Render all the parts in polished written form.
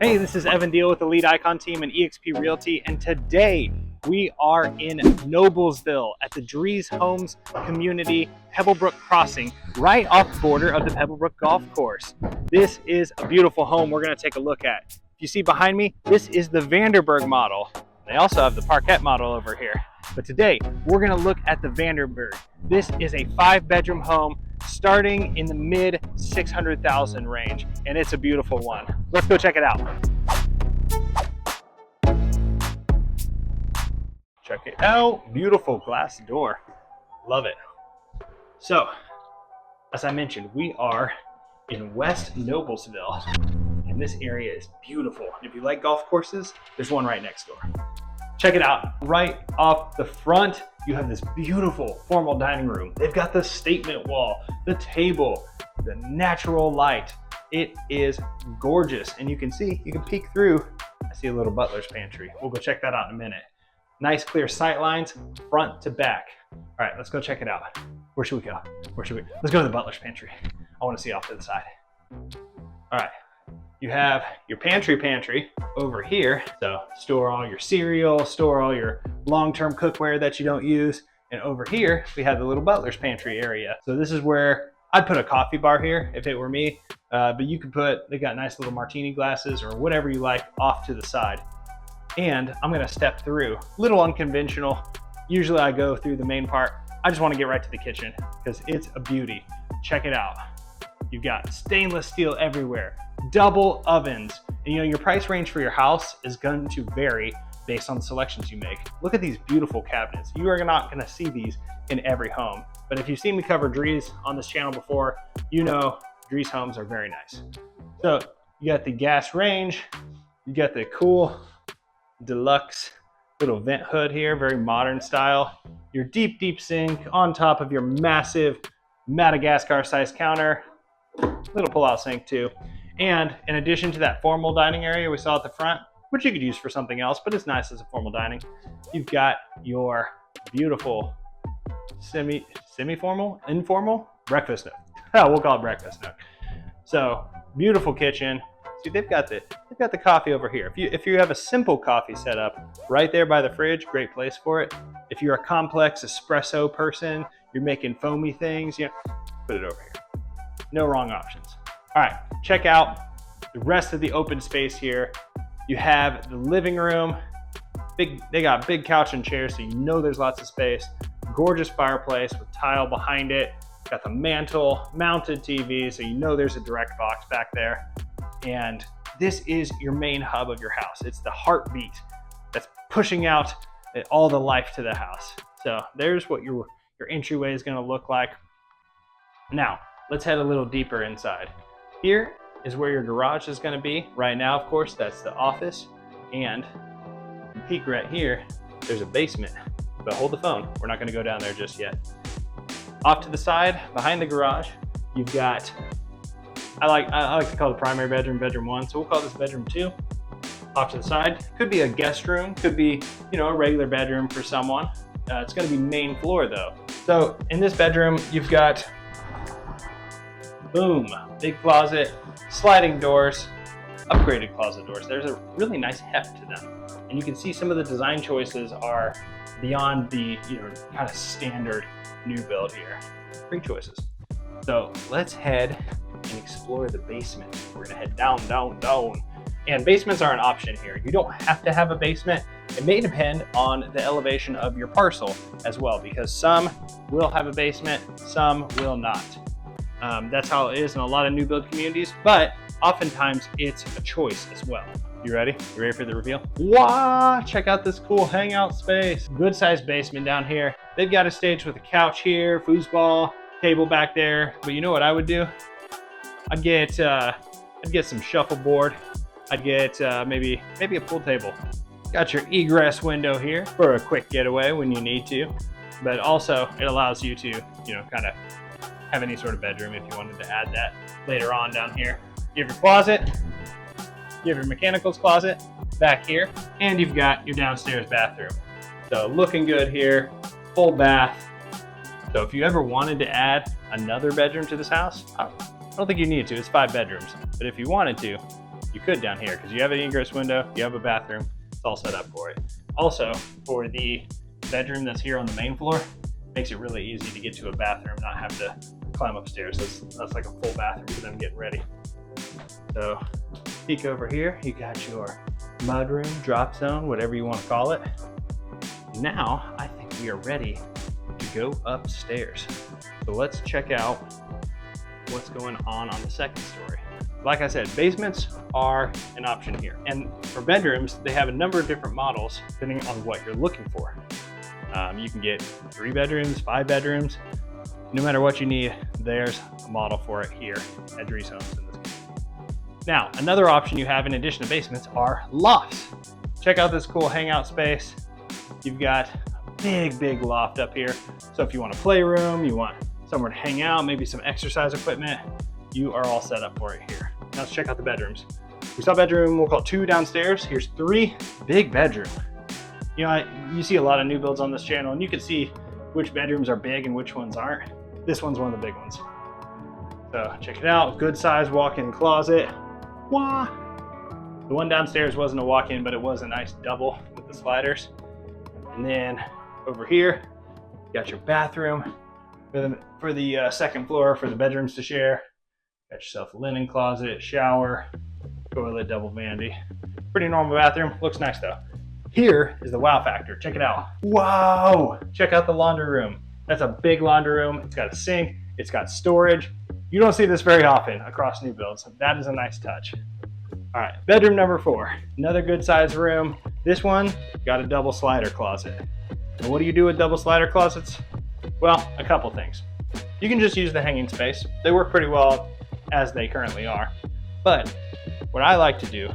Hey, this is Evan Deal with the Lead Icon team and eXp Realty, and today we are in Noblesville at the Drees Homes community, Pebble Brook Crossing, right off the border of the Pebble Brook Golf Course. This is a beautiful home we're going to take a look at. If you see behind me, this is the Vanderburg model. They also have the Parquet model over here. But today, we're going to look at the Vanderburg. This is a 5-bedroom home starting in the mid 600,000 range, and it's a beautiful one. Let's go check it out. Check it out. Beautiful glass door. Love it. So, as I mentioned, we are in West Noblesville, and this area is beautiful. If you like golf courses, there's one right next door. Check it out. Right off the front, you have this beautiful formal dining room. They've got the statement wall, the table, the natural light. It is gorgeous. And you can peek through. I see a little butler's pantry. We'll go check that out in a minute. Nice clear sight lines, front to back. All right, let's go check it out. Where should we go? Let's go to the butler's pantry. I want to see off to the side. All right. You have your pantry over here. So store all your cereal, store all your long-term cookware that you don't use. And over here, we have the little butler's pantry area. So this is where I'd put a coffee bar here if it were me. But you could they got nice little martini glasses or whatever you like off to the side. And I'm gonna step through, little unconventional. Usually I go through the main part. I just wanna get right to the kitchen because it's a beauty. Check it out. You've got stainless steel everywhere, double ovens. And your price range for your house is going to vary based on the selections you make. Look at these beautiful cabinets. You are not gonna see these in every home. But if you've seen me cover Drees on this channel before, you know Drees Homes are very nice. So you got the gas range, you got the cool deluxe little vent hood here, very modern style. Your deep sink on top of your massive Madagascar sized counter. Little pull-out sink too. And in addition to that formal dining area we saw at the front, which you could use for something else, but it's nice as a formal dining, you've got your beautiful semi-formal, informal breakfast nook. We'll call it breakfast nook. So beautiful kitchen. See, they've got the coffee over here. If you have a simple coffee set up right there by the fridge, great place for it. If you're a complex espresso person, you're making foamy things, put it over here. No wrong options. All right, check out the rest of the open space here. You have the living room. They got big couch and chairs, so you know there's lots of space. Gorgeous fireplace with tile behind it. Got the mantle, mounted TV, so you know there's a direct box back there. And this is your main hub of your house. It's the heartbeat that's pushing out all the life to the house. So there's what your entryway is gonna look like. Now, let's head a little deeper inside. Here is where your garage is gonna be. Right now, of course, that's the office. And peek right here, there's a basement. But hold the phone, we're not gonna go down there just yet. Off to the side, behind the garage, you've got, I like to call the primary bedroom, bedroom 1, so we'll call this bedroom 2. Off to the side, could be a guest room, could be, a regular bedroom for someone. It's gonna be main floor though. So in this bedroom, you've got, boom, big closet, sliding doors, upgraded closet doors. There's a really nice heft to them. And you can see some of the design choices are beyond the, kind of standard new build here. Great choices. So let's head and explore the basement. We're gonna head down. And basements are an option here. You don't have to have a basement. It may depend on the elevation of your parcel as well, because some will have a basement, some will not. That's how it is in a lot of new build communities, but oftentimes it's a choice as well. You ready? You ready for the reveal? Wow, check out this cool hangout space. Good sized basement down here. They've got a stage with a couch here, foosball, table back there. But you know what I would do? I'd get some shuffleboard. I'd get maybe a pool table. Got your egress window here for a quick getaway when you need to. But also it allows you to, kind of have any sort of bedroom if you wanted to add that later on down here. You have your closet. You have your mechanicals closet back here, and you've got your downstairs bathroom. So looking good here, full bath. So if you ever wanted to add another bedroom to this house, I don't think you need to, it's 5 bedrooms. But if you wanted to, you could down here because you have an egress window, you have a bathroom, it's all set up for it. Also, for the bedroom that's here on the main floor, makes it really easy to get to a bathroom, not have to climb upstairs. That's like a full bathroom for them getting ready. So peek over here, you got your mudroom, drop zone, whatever you want to call it. Now I think we are ready to go upstairs. So let's check out what's going on the second story. Like I said, basements are an option here. And for bedrooms, they have a number of different models depending on what you're looking for. You can get 3 bedrooms, 5 bedrooms. No matter what you need, there's a model for it here at Drees Homes in this case. Now, another option you have in addition to basements are lofts. Check out this cool hangout space. You've got a big loft up here. So if you want a playroom, you want somewhere to hang out, maybe some exercise equipment, you are all set up for it here. Now let's check out the bedrooms. We saw bedroom, we'll call 2 downstairs. Here's 3 big bedroom. You know, you see a lot of new builds on this channel and you can see which bedrooms are big and which ones aren't. This one's one of the big ones. So check it out, good size walk-in closet. Wah! The one downstairs wasn't a walk-in, but it was a nice double with the sliders. And then over here, you got your bathroom for the second floor for the bedrooms to share. Got yourself a linen closet, shower, toilet, double vanity. Pretty normal bathroom, looks nice though. Here is the wow factor, check it out. Wow! Check out the laundry room. That's a big laundry room. It's got a sink, it's got storage. You don't see this very often across new builds. That is a nice touch. All right, bedroom number 4, another good sized room. This one got a double slider closet. And what do you do with double slider closets? Well, a couple things. You can just use the hanging space. They work pretty well as they currently are. But what I like to do,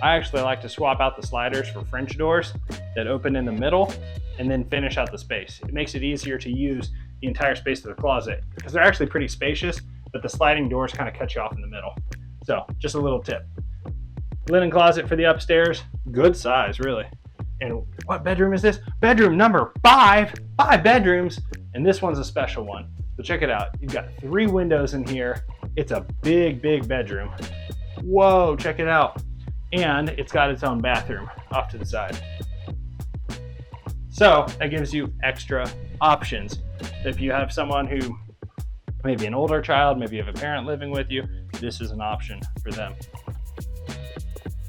I actually like to swap out the sliders for French doors that open in the middle and then finish out the space. It makes it easier to use the entire space of the closet because they're actually pretty spacious, but the sliding doors kind of cut you off in the middle. So just a little tip. Linen closet for the upstairs, good size, really. And what bedroom is this? Bedroom number 5, 5 bedrooms, and this one's a special one. So check it out. You've got 3 windows in here. It's a big bedroom. Whoa, check it out. And it's got its own bathroom off to the side. So that gives you extra options. If you have someone who, maybe an older child, maybe you have a parent living with you, this is an option for them.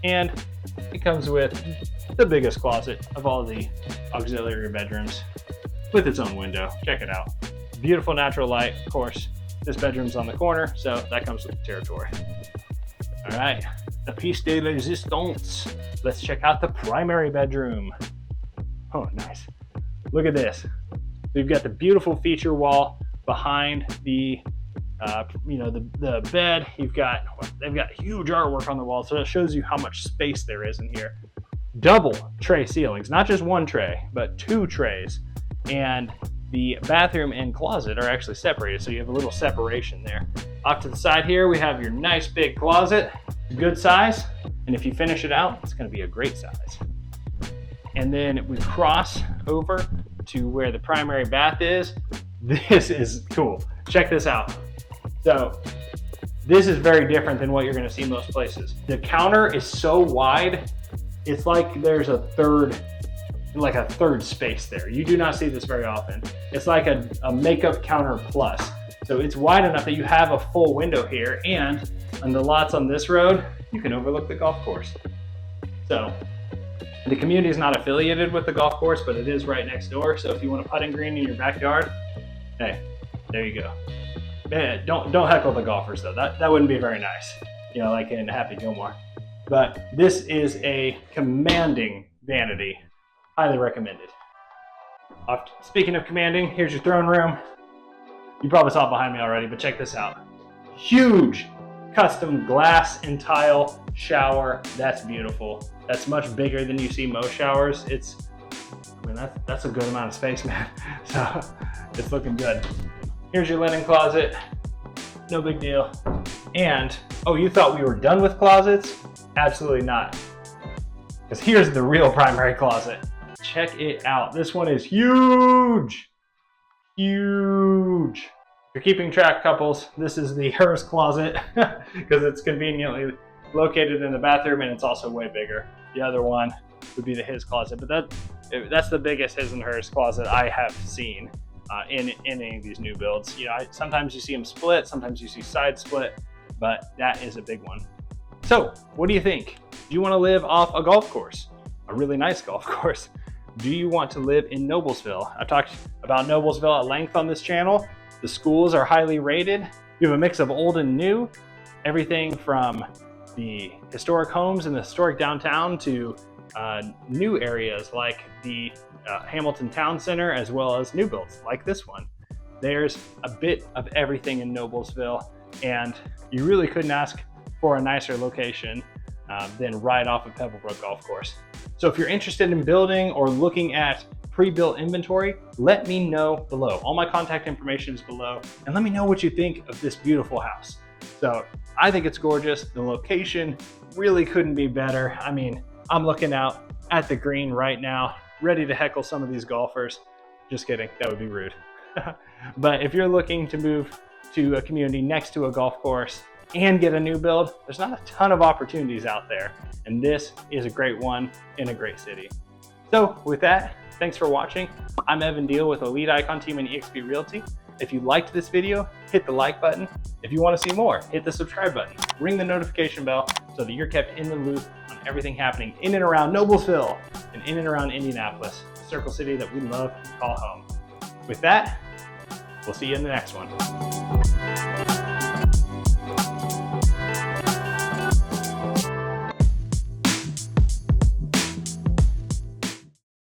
And it comes with the biggest closet of all the auxiliary bedrooms with its own window. Check it out. Beautiful natural light. Of course, this bedroom's on the corner, so that comes with the territory. All right, the piece de resistance. Let's check out the primary bedroom. Oh, nice. Look at this. We've got the beautiful feature wall behind the the bed. They've got huge artwork on the wall, so it shows you how much space there is in here. Double tray ceilings, not just one tray, but 2 trays. And the bathroom and closet are actually separated, so you have a little separation there. Off to the side here, we have your nice big closet, good size, and if you finish it out, it's going to be a great size. And then we cross over to where the primary bath is. This is cool. Check this out. So this is very different than what you're going to see most places. The counter is so wide, it's like there's a third space there. You do not see this very often. It's like a makeup counter plus. So it's wide enough that you have a full window here, and on the lots on this road, you can overlook the golf course. So the community is not affiliated with the golf course, but it is right next door. So if you want a putting green in your backyard, hey, there you go. Man, don't heckle the golfers though. That wouldn't be very nice. You know, like in Happy Gilmore. But this is a commanding vanity. Highly recommended. Speaking of commanding, here's your throne room. You probably saw it behind me already, but check this out. Huge custom glass and tile shower. That's beautiful. That's much bigger than you see most showers. That's a good amount of space, man. So it's looking good. Here's your linen closet. No big deal. And, oh, you thought we were done with closets? Absolutely not. Because here's the real primary closet. Check it out. This one is huge. Huge. If you're keeping track, couples, this is the hers closet because it's conveniently located in the bathroom, and it's also way bigger. The other one would be the his closet, but that's the biggest his and hers closet I have seen in any of these new builds. You know, sometimes you see them split, sometimes you see side split, but that is a big one. So what do you think? Do you want to live off a golf course, a really nice golf course? Do you want to live in Noblesville? I've talked about Noblesville at length on this channel. The schools are highly rated. You have a mix of old and new, everything from the historic homes in the historic downtown to new areas like the Hamilton Town Center, as well as new builds like this one. There's a bit of everything in Noblesville, and you really couldn't ask for a nicer location than right off of Pebble Brook Golf Course. So if you're interested in building or looking at pre-built inventory, let me know below. All my contact information is below, and let me know what you think of this beautiful house. So I think it's gorgeous. The location really couldn't be better. I mean, I'm looking out at the green right now, ready to heckle some of these golfers. Just kidding, that would be rude. But if you're looking to move to a community next to a golf course and get a new build, there's not a ton of opportunities out there. And this is a great one in a great city. So with that, thanks for watching. I'm Evan Deal with the Lead Icon team in eXp Realty. If you liked this video, hit the like button. If you want to see more, hit the subscribe button. Ring the notification bell so that you're kept in the loop on everything happening in and around Noblesville and in and around Indianapolis, the Circle City that we love to call home. With that, we'll see you in the next one.